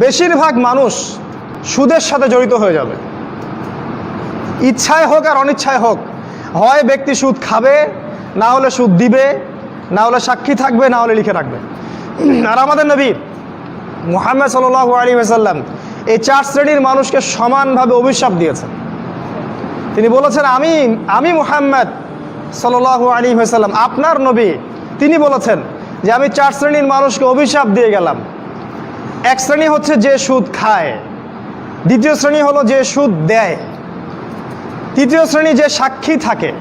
বেশিরভাগ মানুষ সুদের সাথে জড়িত হয়ে যাবে, ইচ্ছায় হোক আর অনিচ্ছায় হোক। হয় ব্যক্তি সুদ খাবে, না হলে সুদ দিবে, না হলে সাক্ষী থাকবে, না হলে লিখে রাখবে। আর আমাদের নবী মুহাম্মদ সাল্লাল্লাহু আলাইহি ওয়াসাল্লাম এই 4 শ্রেণীর মানুষকে সমানভাবে অভিশাপ দিয়েছেন। তিনি বলেছেন, আমি মুহাম্মদ সাল্লাল্লাহু আলাইহি ওয়াসাল্লাম আপনার নবী, তিনি বলেছেন যে আমি 4 শ্রেণীর মানুষকে অভিশাপ দিয়ে গেলাম। এক শ্রেণী হচ্ছে যে সুদ খায়, দ্বিতীয় শ্রেণী হলো যে সুদ দেয়, তৃতীয় শ্রেণী যে সাক্ষী থাকে,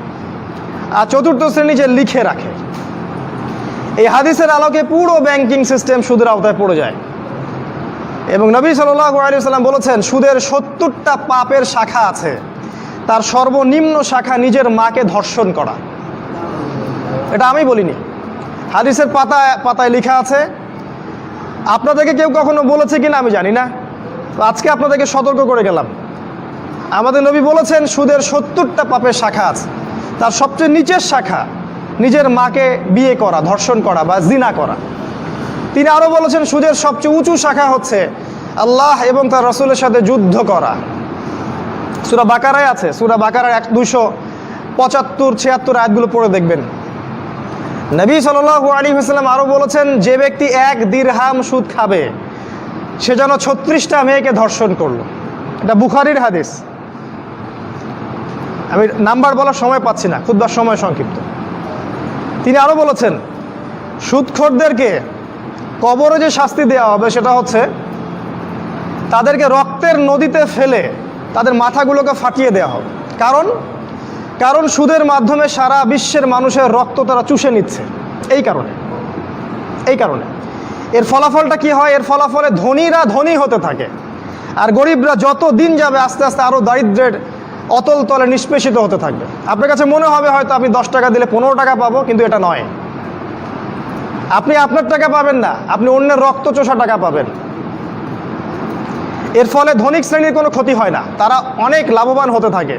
আর চতুর্থ শ্রেণী যে লিখে রাখে। এই হাদিসের আলোকে পুরো ব্যাংকিং সিস্টেম সুদের আওতায় পড়ে যায়। এবং নবী সাল্লাল্লাহু আলাইহি ওয়াসাল্লাম বলেছেন, সুদের 70টা পাপের শাখা আছে, তার সর্বনিম্ন শাখা নিজের মাকে ধর্ষণ করা। এটা আমি বলিনি, হাদিসের পাতায় পাতায় লেখা আছে। আপনাদেরকে কেউ কখনো বলেছে কিনা আমি জানি না, আজকে আপনাদেরকে সতর্ক করে গেলাম। আমাদের নবী বলেছেন সুদের 70টা পাপের শাখা আছে, তার সবচেয়ে নিচের শাখা নিজের মাকে বিয়ে করা, ধর্ষণ করা বা জিনা করা। তিনি আরও বলেছেন সুদের সবচেয়ে উঁচু শাখা হচ্ছে আল্লাহ এবং তার রাসূলের সাথে যুদ্ধ করা। সূরা বাকারায় আছে, সূরা বাকারার 275-76 আয়াতগুলো পড়ে দেখবেন। নবী সাল্লাল্লাহু আলাইহি ওয়াসাল্লাম আরও বলেছেন, যে ব্যক্তি 1 দিরহাম সুদ খাবে সে যেন 36টা মেয়েকে ধর্ষণ করলো। এটা বুখারীর হাদিস। আমি নাম্বার বলার সময় পাচ্ছি না, খুতবার সময় সংক্ষিপ্ত। তিনি আরও বলেছেন, সুদখোরদেরকে কবরে যে শাস্তি দেওয়া হবে সেটা হচ্ছে তাদেরকে রক্তের নদীতে ফেলে তাদের মাথাগুলোকে ফাটিয়ে দেওয়া হবে। কারণ সুদের মাধ্যমে সারা বিশ্বের মানুষের রক্ত তারা চুষে নিচ্ছে। এই কারণে এর ফলাফলটা কি হয়? এর ফলাফলে ধনীরা ধনী হতে থাকে, আর গরিবরা যত দিন যাবে আস্তে আস্তে আরও দারিদ্র্যের অতল তলে নিষ্পেষিত হতে থাকবে। আপনার কাছে মনে হবে হয়তো আপনি 10 টাকা দিলে 15 টাকা পাবো, কিন্তু এটা নয়। আপনি আপনার টাকা পাবেন না, আপনি অন্যের রক্ত চোষা টাকা পাবেন। এর ফলে ধনিক শ্রেণীর কোনো ক্ষতি হয় না, তারা অনেক লাভবান হতে থাকে।